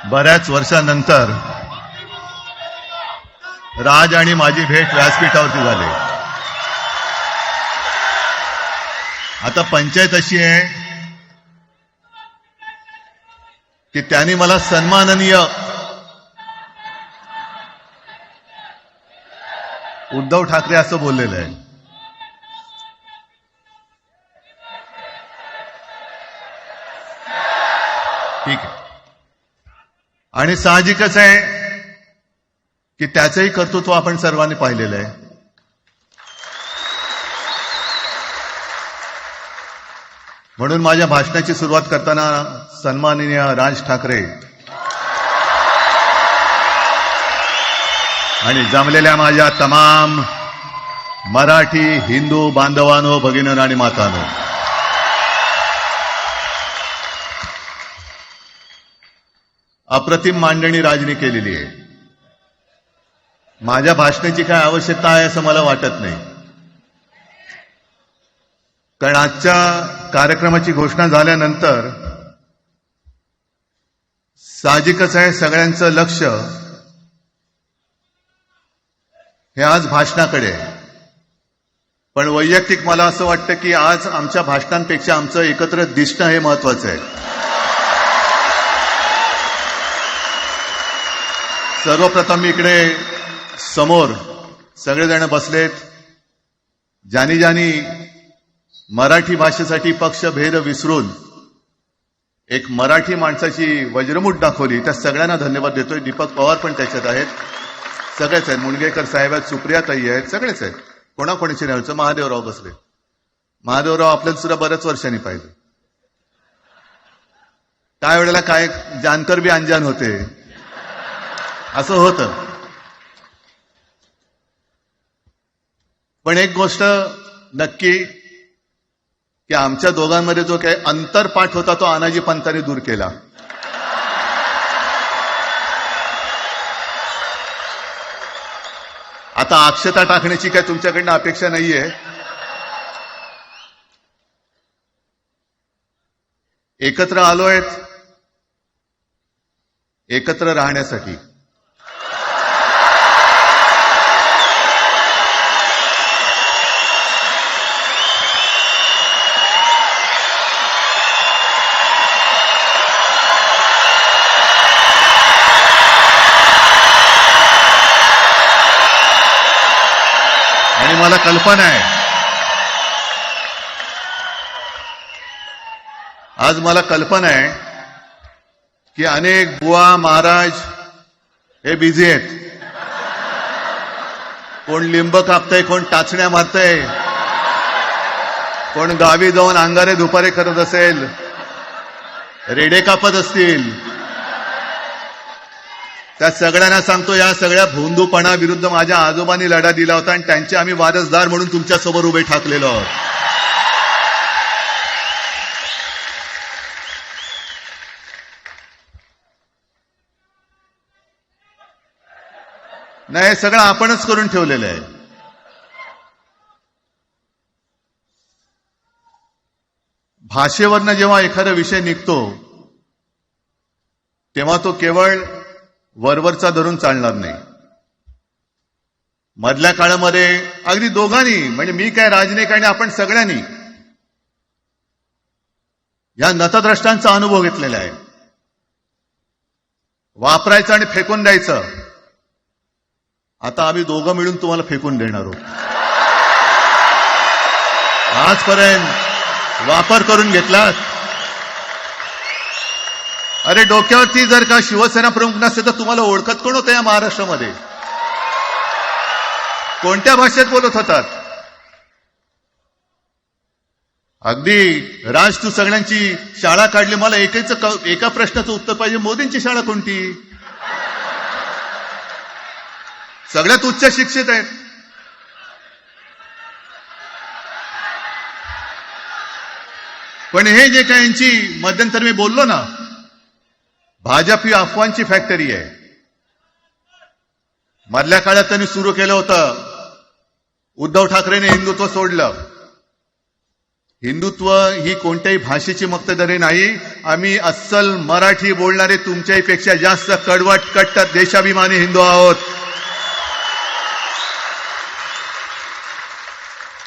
बऱ्याच वर्षानंतर राज आणि माझी भेट व्यासपीठावरती झाली. आता पंचायत अशी आहे की त्यांनी मला सन्माननीय उद्धव ठाकरे असं बोललेलं आहे. ठीक आहे. आणि साहजिकच आहे की त्याचंही कर्तृत्व आपण सर्वांनी पाहिलेलं आहे. म्हणून माझ्या भाषणाची सुरुवात करताना सन्माननीय राज ठाकरे आणि जमलेल्या माझ्या तमाम मराठी हिंदू बांधवांनो, भगिनींनो आणि मातांनो, अप्रतिम मांडणी राजनी केलेली आहे. माझ्या भाषणाची काय आवश्यकता आहे असं मला वाटत नाही, कारण आजच्या कार्यक्रमाची घोषणा झाल्यानंतर साहजिकच आहे सगळ्यांचं लक्ष हे आज भाषणाकडे आहे. पण वैयक्तिक मला असं वाटतं की आज आमच्या भाषणांपेक्षा आमचं एकत्र दिसणं हे महत्वाचं आहे. सर्वप्रथम इकडे समोर सगळेजण बसलेत. ज्यांनी ज्यांनी मराठी भाषेसाठी पक्षभेद विसरून एक मराठी माणसाची वज्रमूठ दाखवली, त्या सगळ्यांना धन्यवाद देतोय. दीपक पवार पण त्याच्यात आहेत, सगळेच आहेत. मुनगेकर साहेब आहेत, सुप्रियाताई आहेत, सगळेच आहेत. कोणाकोणाची नाही. महादेवराव बसले. महादेवराव आपल्याला सुद्धा बऱ्याच वर्षांनी पाहिजे. काय वेळेला काय जानकर बी अनजान होते, असं होतं. पण एक गोष्ट नक्की की आमच्या दोघांमध्ये जो काही अंतरपाठ होता तो अनाजी पंतांनी दूर केला. आता अक्षता टाकण्याची काय तुमच्याकडनं अपेक्षा नाहीये. एकत्र आलोय एकत्र राहण्यासाठी. आणि मला कल्पना आहे, आज मला कल्पना आहे की अनेक बुवा महाराज हे बिझी आहेत. कोण लिंब कापतंय, कोण टाचण्या मारतंय, कोण गावी जाऊन अंगारे दुपारे करत असेल, रेडे कापत असतील. त्या सगळ्यांना सांगतो, या सगळ्या भोंदूपणा विरुद्ध माझ्या आजोबांनी लढा दिला होता आणि त्यांचे आम्ही वारसदार म्हणून तुमच्या समोर उभे ठाकलेलो आहोत. नाही, सगळं आपणच करून ठेवलेलं आहे. भाषेवरनं जेव्हा एखादा विषय निघतो तेव्हा तो केवळ वरवरचा धरून चालणार नाही. मधल्या काळामध्ये अगदी दोघांनी, म्हणजे मी काय राजनिक आणि आपण सगळ्यांनी या नतद्रष्टांचा अनुभव घेतलेला आहे. वापरायचं आणि फेकून द्यायचं. आता आम्ही दोघं मिळून तुम्हाला फेकून देणार आहोत. आजपर्यंत वापर करून घेतलात. अरे डोक्यावरती जर का शिवसेना प्रमुख नसते तर तुम्हाला ओळखत कोण होतं या महाराष्ट्रामध्ये? कोणत्या भाषेत बोलत होतात? अगदी राज, तू सगळ्यांची शाळा काढली. मला एका प्रश्नाचं उत्तर पाहिजे. मोदींची शाळा कोणती? सगळ्यात उच्च शिक्षित आहेत. पण हे जे काय यांची मध्यंतर मी बोललो ना, भाजप ही अफवांची फॅक्टरी आहे. मधल्या काळात त्यांनी सुरू केलं होतं. उद्धव ठाकरेंनी हिंदुत्व सोडलं. हिंदुत्व ही कोणत्याही भाषेची मक्तेदारी नाही. आम्ही अस्सल मराठी बोलणारे तुमच्याही पेक्षा जास्त कडवट कट्टर देशाभिमानी हिंदू आहोत.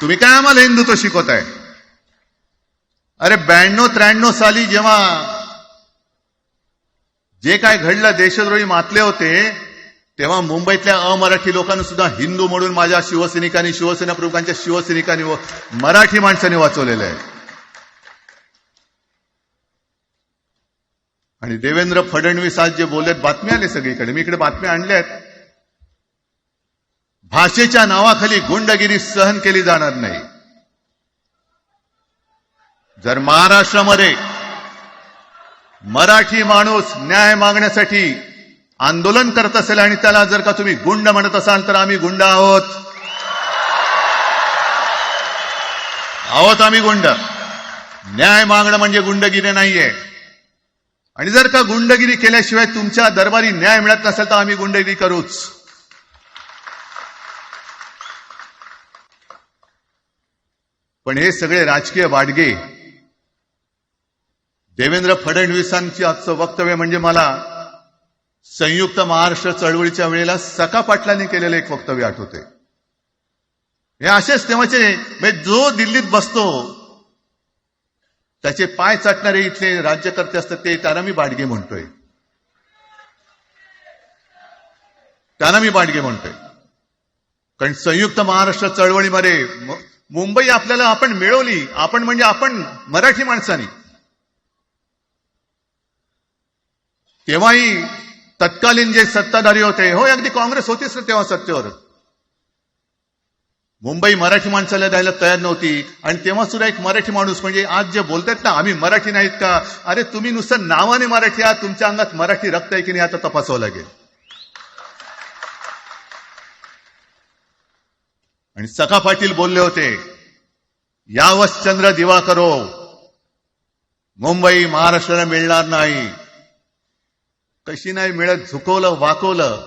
तुम्ही काय आम्हाला हिंदुत्व शिकवताय? अरे 92-93 साली जेव्हा जे काय घडलं, देशद्रोही मातले होते, तेव्हा मुंबईतल्या अमराठी लोकांना सुद्धा हिंदू म्हणून माझ्या शिवसैनिकांनी, शिवसेना प्रमुखांच्या शिवसैनिकांनी व मराठी माणसांनी वाचवलेलं आहे. आणि देवेंद्र फडणवीस आज जे बोललेत, बातम्या आले सगळीकडे, मी इकडे बातम्या आणल्या आहेत. भाषेच्या नावाखाली गुंडगिरी सहन केली जाणार नाही. जर महाराष्ट्रामध्ये मराठी माणूस न्याय मागण्यासाठी आंदोलन करत असेल आणि त्याला जर का तुम्ही गुंड म्हणत असाल, तर आम्ही गुंड आहोत. आम्ही गुंड. न्याय मागणं म्हणजे गुंडगिरी नाहीये. आणि जर का गुंडगिरी केल्याशिवाय तुमच्या दरबारी न्याय मिळत नसेल, तर आम्ही गुंडगिरी करूच. पण हे सगळे राजकीय बाडगे, देवेंद्र फडणवीसांची आजचं वक्तव्य म्हणजे मला संयुक्त महाराष्ट्र चळवळीच्या वेळेला सखा पाटलांनी केलेलं एक वक्तव्य आठवते. हे असेच तेव्हाचे, जो दिल्लीत बसतो त्याचे पाय चाटणारे इथले राज्यकर्ते असतात, ते त्यांना मी बाडगे म्हणतोय. कारण संयुक्त महाराष्ट्र चळवळीमध्ये मुंबई आपल्याला आपण मिळवली. आपण म्हणजे आपण मराठी माणसांनी. तेव्हाही तत्कालीन जे सत्ताधारी होते, हो अगदी काँग्रेस होतीच ना तेव्हा सत्तेवर, मुंबई मराठी माणसाला द्यायला तयार नव्हती. आणि तेव्हा सुद्धा एक मराठी माणूस, म्हणजे आज जे बोलतात ना आम्ही मराठी नाहीत का, अरे तुम्ही नुसतं नावाने मराठी आहात, तुमच्या अंगात मराठी रक्त आहे की नाही आता तपासावं लागेल. आणि सखा पाटील बोलले होते, यावस चंद्र दिवा करो, मुंबई महाराष्ट्राला मिळणार नाही. कशी नाही मिळत, झुकवलं, वाकवलं,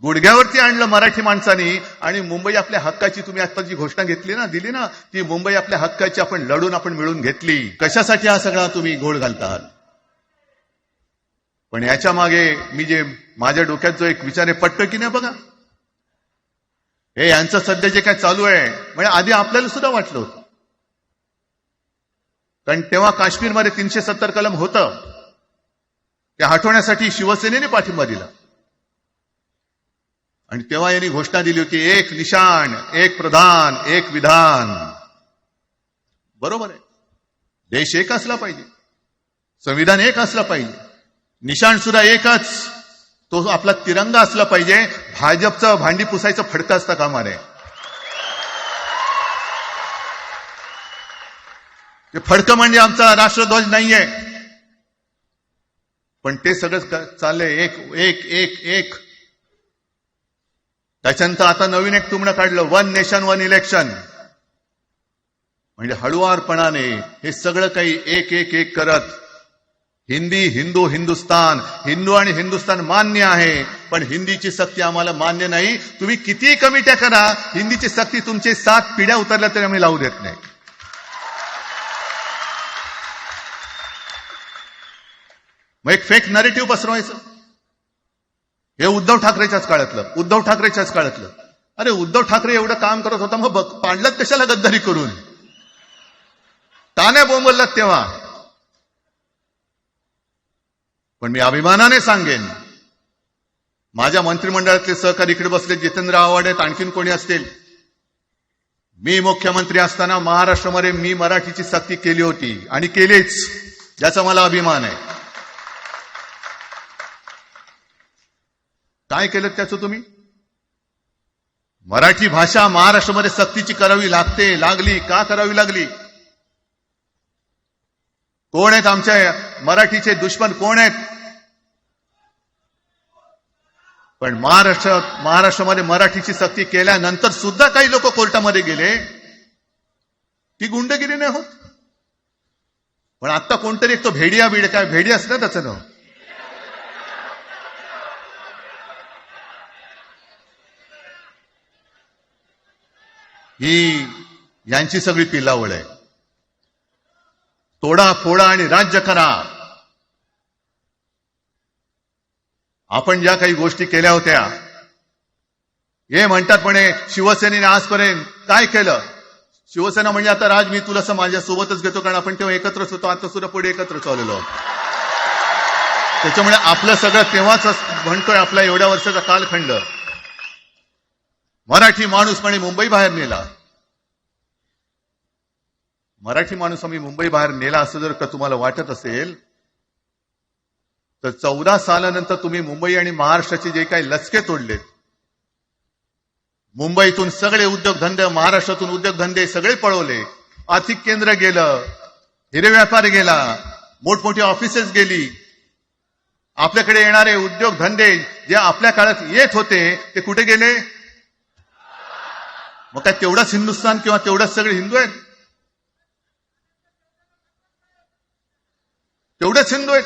गुडघ्यावरती आणलं मराठी माणसानी. आणि मुंबई आपल्या हक्काची, तुम्ही आता जी घोषणा घेतली ना, दिली ना, ती मुंबई आपल्या हक्काची आपण लढून आपण मिळून घेतली. कशासाठी हा सगळा तुम्ही घोळ घालतात? पण याच्या मागे मी जे माझ्या डोक्यात जो एक विचार आहे, पटतो की नाही बघा. हे यांचं सध्या जे काय चालू आहे, म्हणजे आधी आपल्याला सुद्धा वाटलं होतं. कारण तेव्हा काश्मीरमध्ये 370 कलम होतं, ते हटवण्यासाठी शिवसेनेने पाठिंबा दिला. आणि तेव्हा यांनी घोषणा दिली होती, एक निशाण, एक प्रधान, एक विधान. बरोबर आहे, देश एक असला पाहिजे, संविधान एक असलं पाहिजे, निशाण सुद्धा एकच, तो आपला तिरंगा असला पाहिजे. भाजपचं भांडी पुसायचं फडकं असतं कामा नये. ते फडकं म्हणजे आमचा राष्ट्रध्वज नाहीये. पण ते सगळं चाललंय एक एक एक एक. त्याच्यानंतर आता नवीन एक तुमनं काढलं, 1 नेशन 1 इलेक्शन. म्हणजे हळुवारपणाने हे सगळं काही एक एक एक करत, हिंदी, हिंदू, हिंदुस्तान, हिंदू आणि हिंदुस्तान मान्य आहे, पण हिंदीची सक्ती आम्हाला मान्य नाही. तुम्ही कितीही कमिट्या करा, हिंदीची सक्ती तुमचे 7 पिढ्या उतरल्या तरी आम्ही लावू देत नाही. मग एक फेक नरेटिव्ह पसरवायचं. हे उद्धव ठाकरेच्याच काळातलं. अरे उद्धव ठाकरे एवढं काम करत होता, मग पाडलं कशाला गद्दारी करून? ताने बोंबललात तेव्हा. पण मी अभिमानाने सांगेन, माझ्या मंत्रिमंडळातले सहकारी इकडे बसले, जितेंद्र आव्हाड आहेत, आणखीन कोणी असतील. मी मुख्यमंत्री असताना महाराष्ट्रामध्ये मी मराठीची सक्ती केली होती आणि केलीच, याचा मला अभिमान आहे. काय केलं त्याचं तुम्ही? मराठी भाषा महाराष्ट्रामध्ये सक्तीची करावी लागली. का करावी लागली? कोण आहेत आमच्या मराठीचे दुश्मन, कोण आहेत? पण महाराष्ट्रामध्ये मराठीची सक्ती केल्यानंतर सुद्धा काही लोक कोर्टामध्ये गेले. ती गुंडगिरी नाही होत. पण आता कोणतरी एक तो भेडिया असतं ना त्याचं नाव, ही यांची सगळी पिलावळ आहे. तोडा फोडा आणि राज्य करा. आपण ज्या काही गोष्टी केल्या होत्या, हे म्हणतात म्हणे शिवसेनेने आजपर्यंत काय केलं. शिवसेना म्हणजे आता राज मी तुला माझ्या सोबतच घेतो, कारण आपण तेव्हा एकत्रच होतो, आता सुद्धा पुढे एकत्र चाललेलो. त्याच्यामुळे आपलं सगळं तेव्हाच म्हणतोय, आपला एवढ्या वर्षाचा कालखंड मराठी माणूस म्हणे मुंबई बाहेर नेला. मराठी माणूस आम्ही मुंबई बाहेर नेला असं जर का तुम्हाला वाटत असेल तर 14 सालानंतर तुम्ही मुंबई आणि महाराष्ट्राचे जे काही लचके तोडलेत, मुंबईतून सगळे उद्योगधंदे, महाराष्ट्रातून उद्योगधंदे सगळे पळवले, आर्थिक केंद्र गेलं, हिरे व्यापार गेला, मोठमोठी ऑफिसेस गेली. आपल्याकडे येणारे उद्योगधंदे जे आपल्या काळात येत होते ते कुठे गेले? मग काय तेवढाच हिंदुस्थान किंवा तेवढाच सगळे हिंदू आहेत? तेवढेच हिंदू आहेत.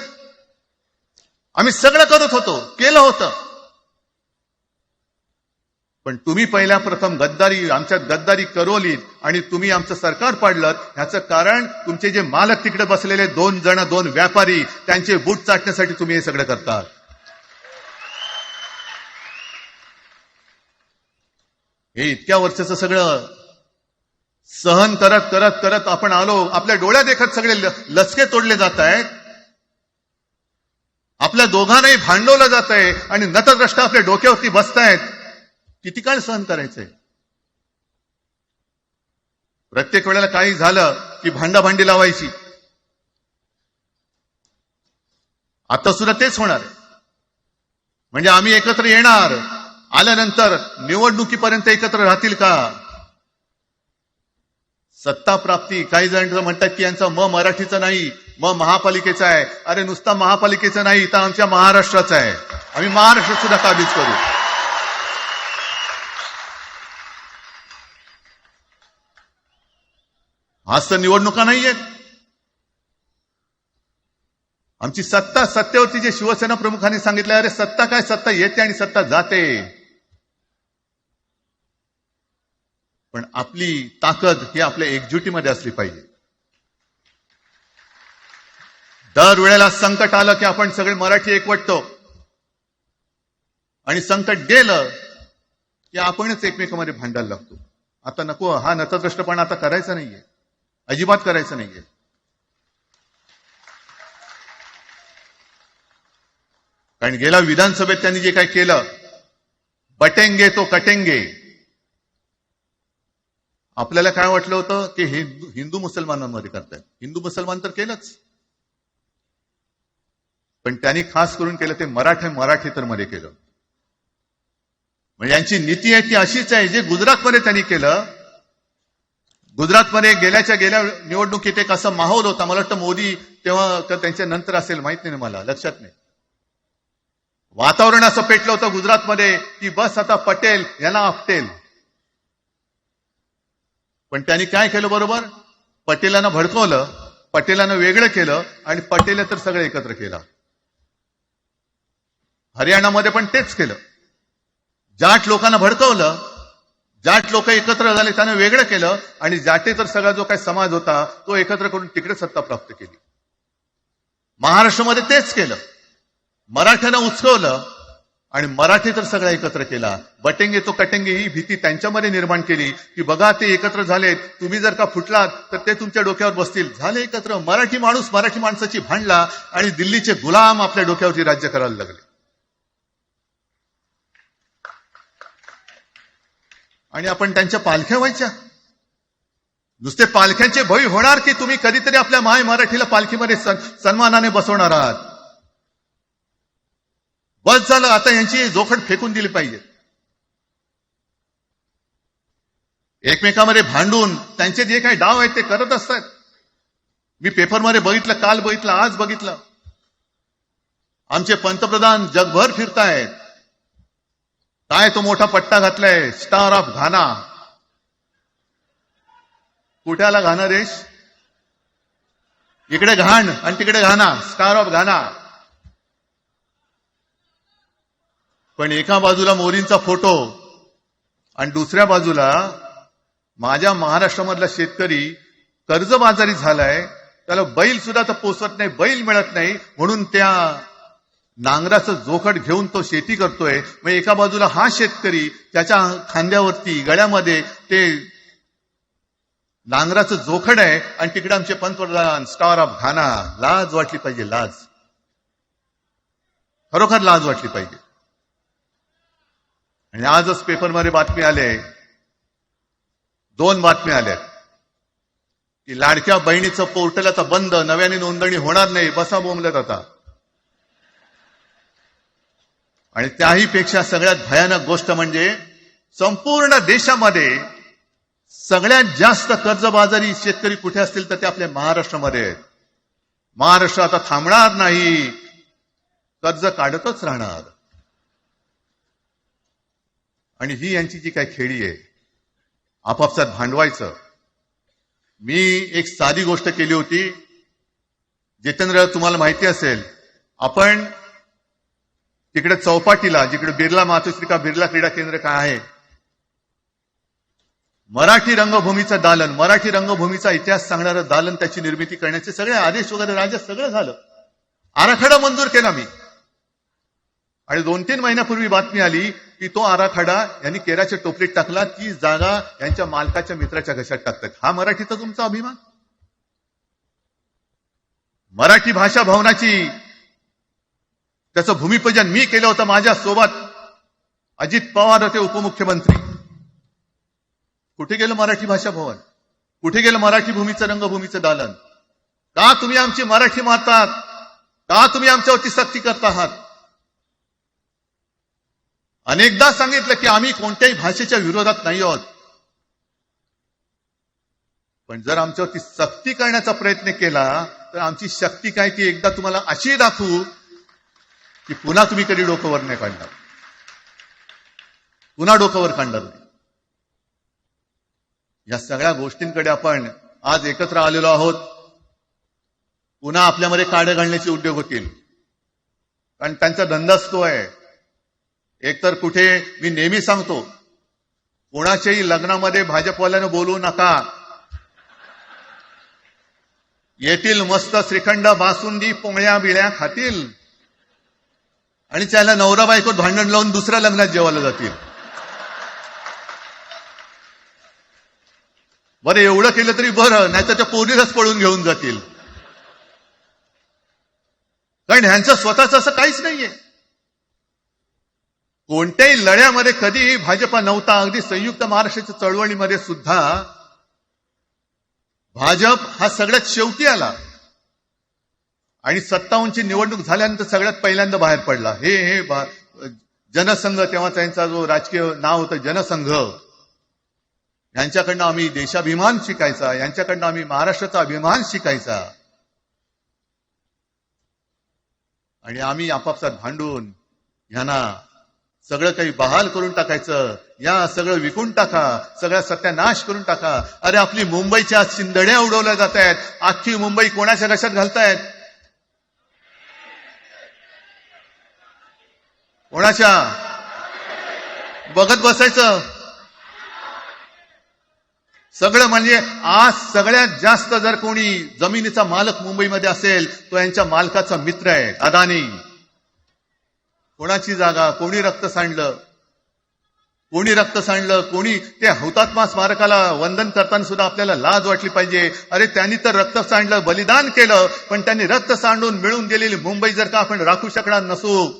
आम्ही सगळं करत होतो, केलं होतं. पण तुम्ही पहिल्या प्रथम गद्दारी, आमच्यात गद्दारी करवलीत आणि तुम्ही आमचं सरकार पाडलं. ह्याचं कारण तुमचे जे मालक तिकडे बसलेले 2 व्यापारी, त्यांचे बूट चाटण्यासाठी तुम्ही हे सगळं करतात. हे इतक्या वर्षाचं सगळं सहन करत करत करत आपण आलो. आपल्या डोळ्या देखत सगळे लचके तोडले जात आहेत, आपल्या दोघांनाही भांडवलं जात आहे आणि नतद्रष्ट आपल्या डोक्यावरती बसतायत. किती काळ सहन करायचंय? प्रत्येक वेळेला काही झालं की भांडाभांडी लावायची. आता सुद्धा तेच होणार आहे. म्हणजे आम्ही एकत्र येणार, आल्यानंतर निवडणुकीपर्यंत एकत्र राहतील का? सत्ता प्राप्ती, काही जण म्हणतात की यांचा मराठीचा नाही, महापालिकेचा आहे. अरे नुसता महापालिकेचा नाही, तर आमच्या महाराष्ट्राचा आहे. आम्ही महाराष्ट्र सुद्धा काबीज करू. आज तर निवडणुका नाहीयेत. आमची सत्ता, सत्तेवरती जे शिवसेना प्रमुखांनी सांगितलं, अरे सत्ता काय, सत्ता येते आणि सत्ता जाते. पण आपली ताकद ही आपल्या एकजुटीमध्ये असली पाहिजे. दर वेळेला संकट आलं की आपण सगळे मराठी एकवटतो आणि संकट गेलं की आपणच एकमेकांमध्ये भांडायला लागतो. आता नको, हा नतद्रष्टपणा आता करायचा नाहीये, अजिबात करायचं नाहीये. कारण गेल्या विधानसभेत त्यांनी जे काही केलं, बटेंगे तो कटेंगे. आपल्याला काय वाटलं होतं की हिंदू मुसलमानांमध्ये करतायत. हिंदू मुसलमान तर केलंच, पण त्यांनी खास करून केलं ते मराठेतर मध्ये केलं. म्हणजे यांची नीती आहे ती अशीच आहे जे गुजरातमध्ये त्यांनी केलं. गुजरातमध्ये गेल्या निवडणुकीत एक असा माहोल होता, मला वाटतं मोदी तेव्हा त्यांच्या नंतर असेल, माहित नाही मला, लक्षात नाही. वातावरण असं पेटलं होतं गुजरातमध्ये की बस आता पटेल यांना आपटेल. पण त्यांनी काय केलं बरोबर? पटेलांना भडकवलं, पटेलांना वेगळं केलं आणि पटेल तर सगळं एकत्र केलं. हरियाणामध्ये पण तेच केलं. जाट लोकांना भडकवलं, जाट लोक एकत्र झाले, त्यांना वेगळं केलं आणि जाटे तर सगळा जो काही समाज होता तो एकत्र करून तिकडे सत्ता प्राप्त केली. महाराष्ट्रामध्ये तेच केलं. मराठ्यांना उचकवलं आणि मराठी तर सगळा एकत्र केला. बटेंगे तो कटेंगे ही भीती त्यांच्यामध्ये निर्माण केली की बघा ते एकत्र झालेत, तुम्ही जर का फुटलात तर ते तुमच्या डोक्यावर बसतील. झाले एकत्र. मराठी माणूस मराठी माणसाची भांडला आणि दिल्लीचे गुलाम आपल्या डोक्यावरती राज्य करायला लागले. आणि आपण त्यांच्या पालख्या व्हायच्या. नुसते पालख्यांचे भय होणार की तुम्ही कधीतरी आपल्या माय मराठीला पालखीमध्ये सन्मानाने बसवणार आहात. बस झालं, आता यांची जोखड फेकून दिली पाहिजे. एकमेकांमध्ये भांडून त्यांचे जे काही डाव आहेत ते करत असतात. मी पेपरमध्ये बघितलं, काल बघितलं, आज बघितलं. आमचे पंतप्रधान जगभर फिरतायत. काय तो मोठा पट्टा घातलाय, स्टार ऑफ घाना. कुठे आला घाना देश? इकडे घाण आणि तिकडे घाना, स्टार ऑफ घाना. पण एका बाजूला मोदींचा फोटो आणि दुसऱ्या बाजूला माझ्या महाराष्ट्रामधला शेतकरी कर्जबाजारी झालाय त्याला बैल सुद्धा तर पोचत नाही, बैल मिळत नाही, म्हणून त्या नांगराचं जोखड घेऊन तो शेती करतोय. मग एका बाजूला हा शेतकरी, त्याच्या खांद्यावरती गळ्यामध्ये ते नांगराचं जोखड आहे, आणि तिकडे आमचे पंतप्रधान स्टार ऑफ घाना. लाज वाटली पाहिजे, लाज, खरोखर लाज वाटली पाहिजे. आणि आजच पेपरमध्ये बातमी आले, 2 बातम्या आल्या की लाडक्या बहिणीचं पोर्टल आता बंद, नव्याने नोंदणी होणार नाही, बसा बोंबलत आता. आणि त्याही पेक्षा सगळ्यात भयानक गोष्ट म्हणजे संपूर्ण देशामध्ये सगळ्यात जास्त कर्जबाजारी शेतकरी कुठे असतील तर ते आपल्या महाराष्ट्रामध्ये आहेत. महाराष्ट्र आता थांबणार नाही, कर्ज काढतच राहणार. आणि ही यांची जी काही खेळी आहे, आपापसात भांडवायचं. मी एक साधी गोष्ट केली होती. जितेंद्र, तुम्हाला माहिती असेल, आपण तिकडे चौपाटीला, जिकडे बिर्ला मातोश्री बिर्ला क्रीडा केंद्र काय आहे, मराठी रंगभूमीचं दालन, मराठी रंगभूमीचा इतिहास सांगणारं दालन, त्याची निर्मिती करण्याचे सगळे आदेश वगैरे राज्यात सगळं झालं. आराखडा मंजूर केला मी. आणि 2-3 महिन्यापूर्वी बातमी आली की तो आराखडा यांनी केराच्या टोपलीत टाकला, ती जागा यांच्या मालकाच्या मित्राच्या घशात टाकतात. हा मराठीचा तुमचा अभिमान? मराठी भाषा भवनाची त्याचं भूमिपूजन मी केलं होतं. माझ्या सोबत अजित पवार होते, उपमुख्यमंत्री. कुठे गेलं मराठी भाषा भवन? कुठे गेलं मराठी भूमीचं रंगभूमीचं दालन? का तुम्ही आमची मराठी मारतात? का तुम्ही आमच्यावरती सक्ती करता आहात? अनेकदा सांगितलं की आम्ही कोणत्याही भाषेच्या विरोधात नाही आहोत, पण जर आमच्यावरती सक्ती करण्याचा प्रयत्न केला तर आमची शक्ती काय ती एकदा तुम्हाला अशी दाखवू की पुन्हा तुम्ही कधी डोकंवर नाही काढणार, पुन्हा डोकंवर काढणार नाही. या सगळ्या गोष्टींकडे आपण आज एकत्र आलेलो आहोत. पुन्हा आपल्यामध्ये काड्या घालण्याचे उद्योग होतील, कारण त्यांचा धंदाच तो आहे. एकतर कुठे, मी नेहमी सांगतो, कोणाच्याही लग्नामध्ये भाजपवाल्यानं बोलवू नका. येतील मस्त श्रीखंड, बासुंदी, पोळ्या बिळ्या खातील आणि त्याला नवरा बायको भांडण लावून दुसऱ्या लग्नात जेवायला जातील. बरं, एवढं केलं तरी बरं, नाही तर त्या पोरीलाच पळून घेऊन जातील. कारण ह्यांचं स्वतःच असं काहीच नाहीये. कोणत्याही लढ्यामध्ये कधी भाजपा नव्हता. अगदी संयुक्त महाराष्ट्राच्या चळवळीमध्ये सुद्धा भाजप हा सगळ्यात शेवटी आला आणि 57ची निवडणूक झाल्यानंतर सगळ्यात पहिल्यांदा बाहेर पडला. हे जनसंघ, तेव्हा त्यांचा जो राजकीय नाव होतं जनसंघ, यांच्याकडनं आम्ही देशाभिमान शिकायचा, यांच्याकडनं आम्ही महाराष्ट्राचा अभिमान शिकायचा. आणि आम्ही आपापसात भांडून ह्यांना सगळं काही बहाल करून टाकायचं. या सगळं विकून टाका, सगळा सत्यानाश करून टाका. अरे, आपली मुंबईच्या शिंदड्या उडवल्या जात आहेत. अख्खी मुंबई कोणाच्या घशात घालतायत? कोणाच्या? बघत बसायचं सगळं. म्हणजे आज सगळ्यात जास्त जर कोणी जमिनीचा मालक मुंबईमध्ये असेल तो यांच्या मालकाचा मित्र आहे, अदानी. कोणाची जागा? कोणी रक्त सांडलं? कोणी रक्त सांडलं? कोणी? ते हुतात्मा स्मारकाला वंदन करताना सुद्धा आपल्याला लाज वाटली पाहिजे. अरे, त्यांनी तर रक्त सांडलं, बलिदान केलं, पण त्यांनी रक्त सांडून मिळून गेलेली मुंबई जर का आपण राखू शकणार नसू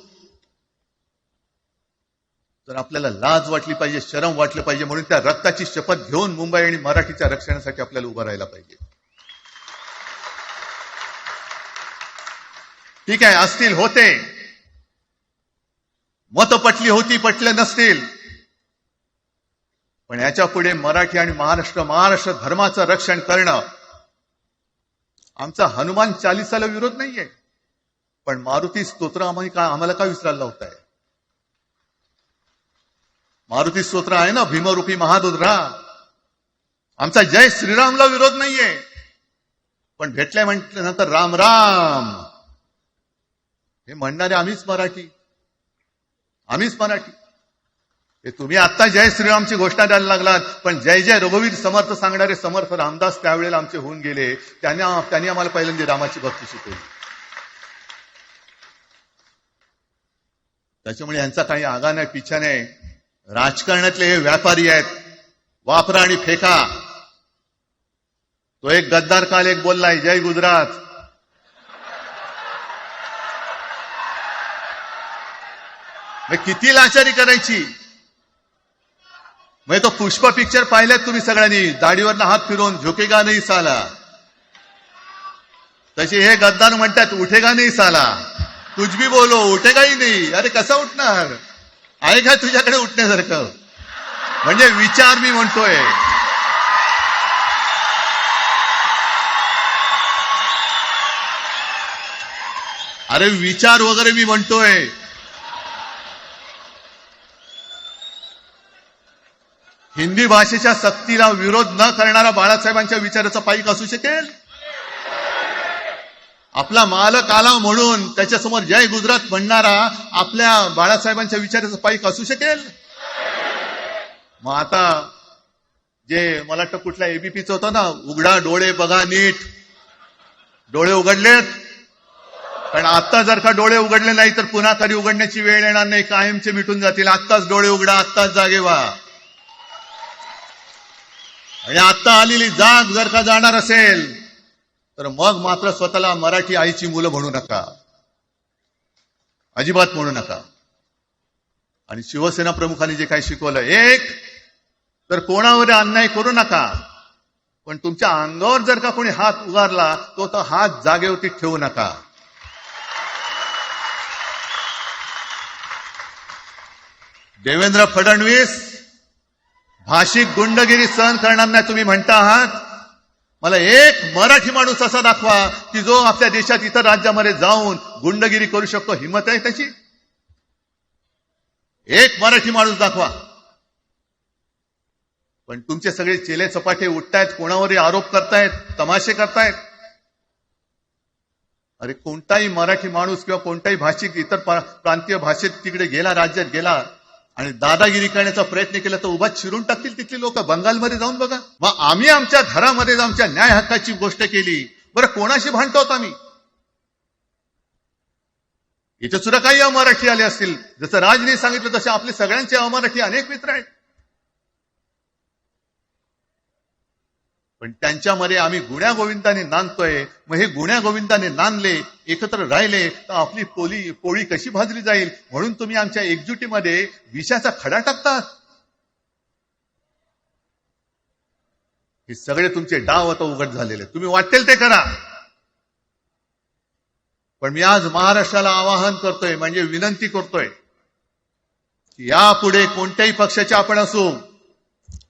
तर आपल्याला लाज वाटली पाहिजे, शरम वाटलं पाहिजे. म्हणून त्या रक्ताची शपथ घेऊन मुंबई आणि मराठीच्या रक्षणासाठी आपल्याला उभं राहायला पाहिजे. ठीक आहे, असतील, होते मत, पटली होती, पटले नसतील, पण याच्या पुढे मराठी आणि महाराष्ट्र धर्माचं रक्षण करणं. आमचा हनुमान चालीसाला विरोध नाहीये, पण मारुती स्तोत्र आम्हाला का विसरायला लावताय? मारुती स्तोत्र आहे ना, भीमरूपी महारुद्रा. आमचा जय श्रीरामला विरोध नाहीये, पण भेटल्या म्हटल्यानंतर राम राम हे म्हणणारे आम्हीच मराठी. हे तुम्ही आता जय श्रीरामची घोषणा द्यायला लागलात, पण जय जय रघुवीर समर्थ सांगणारे समर्थ रामदास त्यावेळेला आमचे होऊन गेले. त्यांनी आम्हाला पहिल्यांदा रामाची भक्ती शिकवली. त्याच्यामुळे यांचा काही आगा नाही, पिछा नाही. राजकारणातले हे व्यापारी आहेत, वापरा आणि फेका. तो एक गद्दार काल एक बोललाय, जय गुजरात. किती लाचारी करायची. तो पुष्पा पिक्चर पाहिल्यात तुम्ही सगळ्यांनी, दाढीवरनं हात फिरवून झुकेगा नाही साला. तसे हे गद्दार म्हणतात उठेगा नाही साला. कुछ भी बोलो उठेगा ही नाही. अरे कसं उठणार. आहे का तुझ्याकडे उठण्यासारखं. म्हणजे विचार मी म्हणतोय. अरे विचार वगैरे मी म्हणतोय. हिंदी भाषेच्या सक्तीला विरोध न करणारा बाळासाहेबांच्या विचाराचा पाईक असू शकेल. आपला मालक आला म्हणून त्याच्यासमोर जय गुजरात म्हणणारा आपल्या बाळासाहेबांच्या विचाराचा पाईक असू शकेल. मग आता जे मला वाटतं कुठल्या एबीपीचं होतं ना, उघडा डोळे बघा नीट. डोळे उघडलेत. पण आता जर का डोळे उघडले नाही तर पुन्हा कधी उघडण्याची वेळ येणार नाही, कायमचे मिटून जातील. आत्ताच डोळे उघडा, आत्ताच जागे व्हा. आणि आता आलेली जाग जर का जाणार असेल तर मग मात्र स्वतःला मराठी आईची मुलं म्हणू नका, अजिबात म्हणू नका. आणि शिवसेना प्रमुखांनी जे काही शिकवलं, एक तर कोणावर अन्याय करू नका, पण तुमच्या अंगावर जर का कोणी हात उगारला तो हात जागेवरती ठेवू नका. देवेंद्र फडणवीस भाषिक गुंडगिरी सहन करणार नाही तुम्ही म्हणता आहात. मला एक मराठी माणूस असा दाखवा की जो आपल्या देशात इतर राज्यामध्ये जाऊन गुंडगिरी करू शकतो. हिंमत आहे त्याची. एक मराठी माणूस दाखवा. पण तुमचे सगळे चेले चपाटे उठतायत, कोणावरही आरोप करतायत, तमाशे करतायत. अरे कोणताही मराठी माणूस किंवा कोणताही भाषिक इतर प्रांतीय भाषेत तिकडे गेला, राज्यात गेला आणि दादागिरी करण्याचा प्रयत्न केला तर उभा चिरून टाकतील तिथली लोक. बंगालमध्ये जाऊन बघा. मग आम्ही आमच्या घरामध्ये आमच्या न्याय हक्काची गोष्ट केली. बरं कोणाशी भांडतो आम्ही. इथे सुद्धा काही अमराठी आले असतील. जसं राजने सांगितलं तसे आपले सगळ्यांचे अमराठी अनेक मित्र आहेत. पण त्यांच्यामध्ये आम्ही गुण्या गोविंदाने नांदतोय. मग हे गुण्या गोविंदाने नांदले, एकत्र राहिले तर आपली पोळी कशी भाजली जाईल. म्हणून तुम्ही आमच्या एकजुटीमध्ये विषाचा खडा टाकतात. हे सगळे तुमचे डाव आता उघड झालेले. तुम्ही वाटेल ते करा. पण मी आज महाराष्ट्राला आवाहन करतोय, म्हणजे विनंती करतोय की यापुढे कोणत्याही पक्षाचे आपण असू,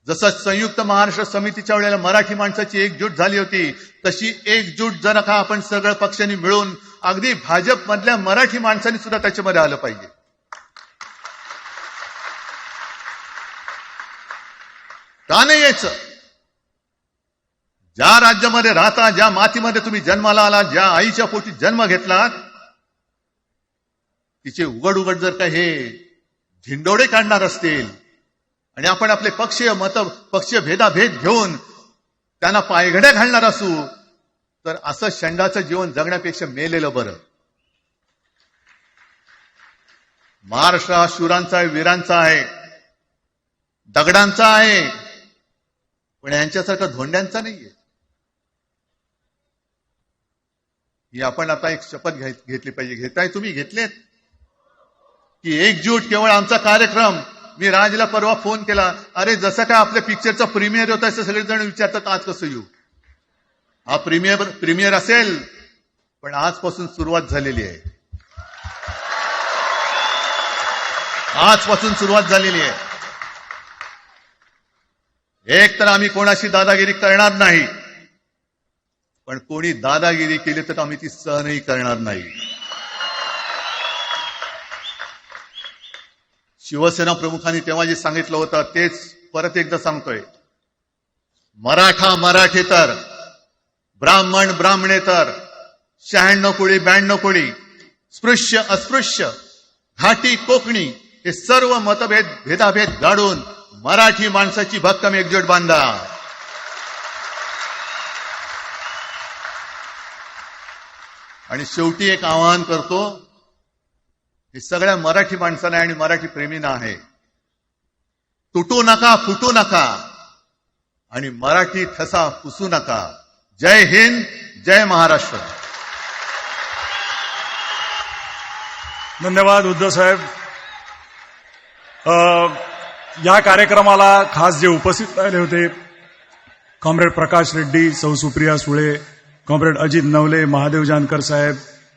जसं संयुक्त महाराष्ट्र समितीच्या वेळेला मराठी माणसाची एकजूट झाली होती, तशी एकजूट जर का आपण सगळ्या पक्षांनी मिळून, अगदी भाजप मधल्या मराठी माणसांनी सुद्धा त्याच्यामध्ये आलं पाहिजे. का नाही यायचं. ज्या राज्यामध्ये राहता, ज्या मातीमध्ये तुम्ही जन्माला आला, ज्या आईच्या पोटी जन्म घेतलात, तिचे उघड उघड जर का हे झिंडोडे काढणार असतील आणि आपण आपले पक्षीय भेदाभेद घेऊन त्यांना पायघड्या घालणार असू, तर असं षंडाचं जीवन जगण्यापेक्षा मेलेलं बरं. महाराष्ट्र हा शूरांचा आहे, वीरांचा आहे, दगडांचा आहे, पण यांच्यासारखा धोंड्यांचा नाहीये. ही आपण आता एक शपथ घेतली पाहिजे. घेताय तुम्ही, घेतलेत की एकजूट केवळ आमचा कार्यक्रम. मी राजला परवा फोन केला, अरे जसं काय आपल्या पिक्चरचा प्रीमियर होता असं सगळेजण विचारतात आज कसं येऊ. हा प्रीमियर असेल, पण आजपासून सुरुवात झालेली आहे. आजपासून सुरुवात झालेली आहे. एक तर आम्ही कोणाशी दादागिरी करणार नाही, पण कोणी दादागिरी केली तर आम्ही ती सहनही करणार नाही. शिवसेना प्रमुखांनी तेव्हा जे सांगितलं होतं तेच परत एकदा सांगतोय. मराठा मराठेतर, ब्राह्मण ब्राह्मणेतर, 96 कोळी 92 कोळी, स्पृश्य अस्पृश्य, घाटी कोकणी, हे सर्व मतभेद भेदाभेद गाडून मराठी माणसाची भक्कम एकजूट बांधा. आणि शेवटी एक आवाहन करतो, हे सगळ्या मराठी माणसांना आणि मराठी प्रेमींना आहे, तुटू नका, फुटू नका आणि मराठी ठसा पुसू नका. जय हिंद, जय महाराष्ट्र. धन्यवाद उद्धव साहेब. या कार्यक्रमाला खास जे उपस्थित राहिले होते, कॉम्रेड प्रकाश रेड्डी, सौ सुप्रिया सुळे, कॉम्रेड अजित नवले, महादेव जानकर साहेब,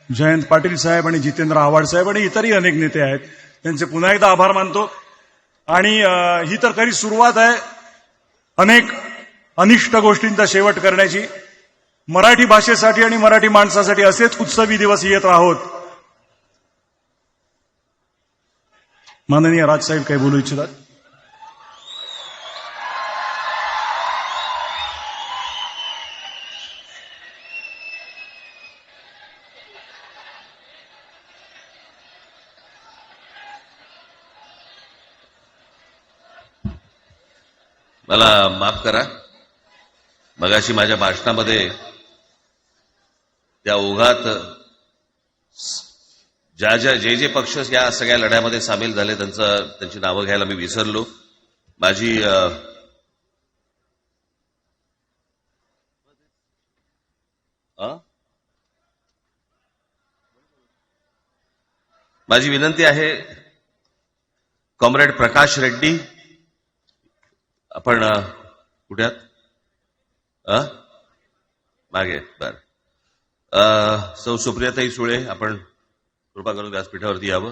जयंत पाटील साहेब आणि जितेंद्र आव्हाड साहेब आणि इतरही अनेक नेते आहेत, त्यांचे पुन्हा एकदा आभार मानतो. आणि ही तर खरी सुरुवात आहे अनेक अनिष्ट गोष्टींचा शेवट करण्याची. मराठी भाषेसाठी आणि मराठी माणसासाठी असेच उत्सवी दिवस येत राहोत. माननीय राजसाहेब काही बोलू इच्छितात? मला माफ करा, मगाशी माझ्या भाषणामध्ये त्या ओघात जे पक्ष या सगळ्या लढ्यामध्ये सामील झाले त्यांची नावं घ्यायला मी विसरलो. माझी विनंती आहे, कॉम्रेड प्रकाश रेड्डी, आपण कुठे आहात? मागे. बर. सौ सुप्रियाताई सुळे, आपण कृपा करून व्यासपीठावरती यावं.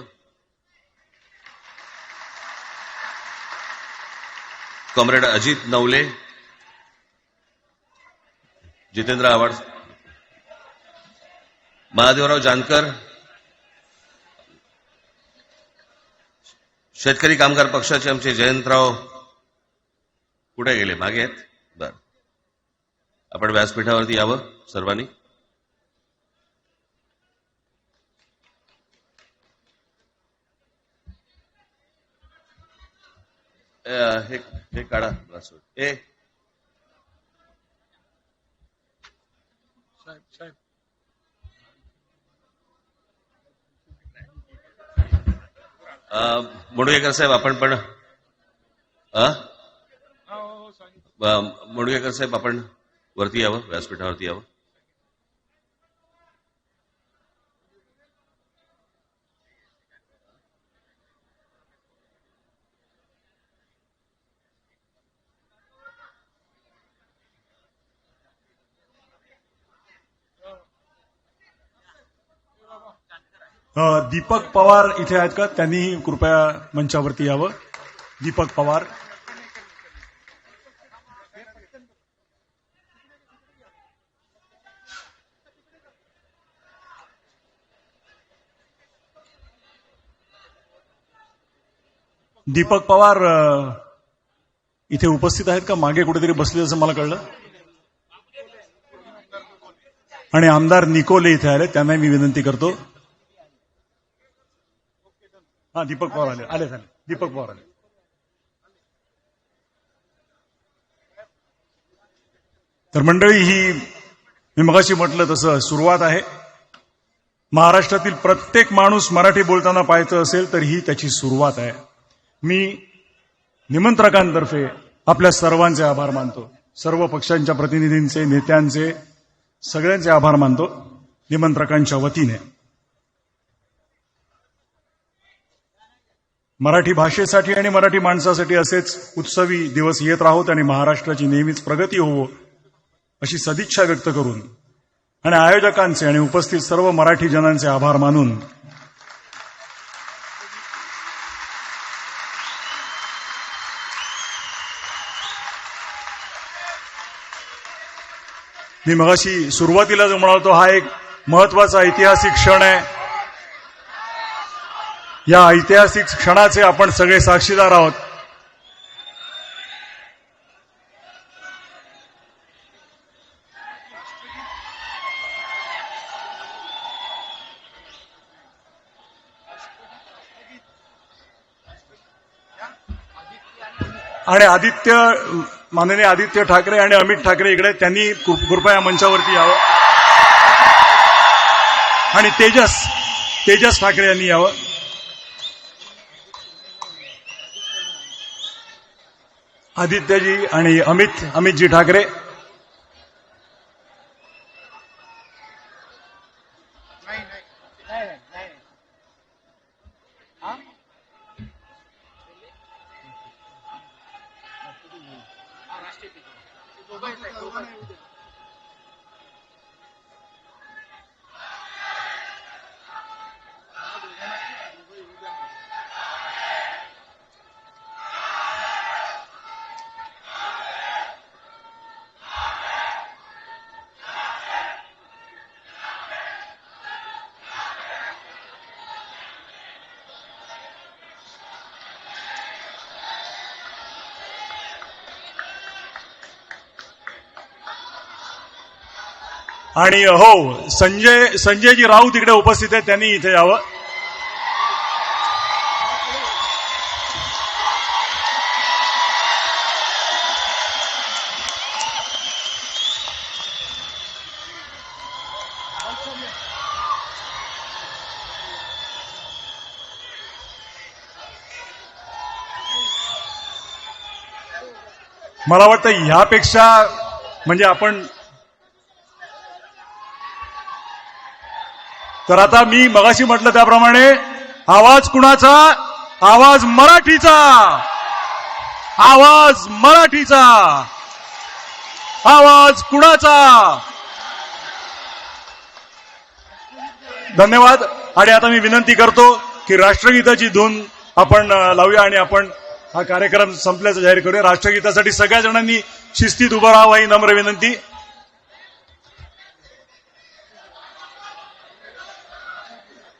कॉम्रेड अजित नवले, जितेंद्र आव्हाड, महादेवराव जानकर, शेतकरी कामगार पक्षाचे आमचे जयंतराव कुठे गेले? मागे आहेत. बर, आपण व्यासपीठावरती यावं सर्वांनी. हे काढा. ए मुडगेकर साहेब, आपण पण मुडगेकर साहेब, आपण वरती यावं, व्यासपीठावरती यावं. दीपक पवार इथे आहेत का? त्यांनी कृपया मंचावरती यावं. दीपक पवार. दीपक पवार इथे उपस्थित आहेत का? मागे कुठेतरी बसले असं मला कळलं. आणि आमदार निकोले इथे आले, त्यांना मी विनंती करतो. हा, दीपक पवार आले झाले. दीपक पवार आले. तर मंडळी, ही मी मगाशी म्हटलं तसं सुरुवात आहे. महाराष्ट्रातील प्रत्येक माणूस मराठी बोलताना पाहायचं असेल तर ही त्याची सुरुवात आहे. मी निमंत्रकांतर्फे आपल्या सर्वांचे आभार मानतो. सर्व पक्षांच्या प्रतिनिधींचे, नेत्यांचे, सगळ्यांचे आभार मानतो निमंत्रकांच्या वतीने. मराठी भाषेसाठी आणि मराठी माणसासाठी असेच उत्सवी दिवस येत राहोत आणि महाराष्ट्राची नेहमीच प्रगती होवो अशी सदिच्छा व्यक्त करून आणि आयोजकांचे आणि उपस्थित सर्व मराठी जनांचे आभार मानून मी मगाशी सुरुवातीला जो म्हणालो, हा एक महत्वाचा ऐतिहासिक क्षण आहे. या ऐतिहासिक क्षणाचे आपण सगळे साक्षीदार आहोत. आणि माननीय आदित्य ठाकरे आणि अमित ठाकरे इकडे त्यांनी कृपया मंचावरती यावं. आणि तेजस ठाकरे यांनी यावं. आदित्यजी आणि अमितजी ठाकरे. आणि हो, संजयजी राऊत इकडे उपस्थित आहेत, त्यांनी इथे यावं. मला वाटतं ह्यापेक्षा म्हणजे आपण तर आता मी मगाशी म्हटलं त्याप्रमाणे आवाज कुणाचा? आवाज मराठीचा. आवाज मराठीचा. आवाज कुणाचा? धन्यवाद. आणि आता मी विनंती करतो की राष्ट्रगीताची धून आपण लावूया आणि आपण हा कार्यक्रम संपल्याचं जाहीर करूया. राष्ट्रगीतासाठी सगळ्या जणांनी शिस्तीत उभं राहावं ही नम्र विनंती.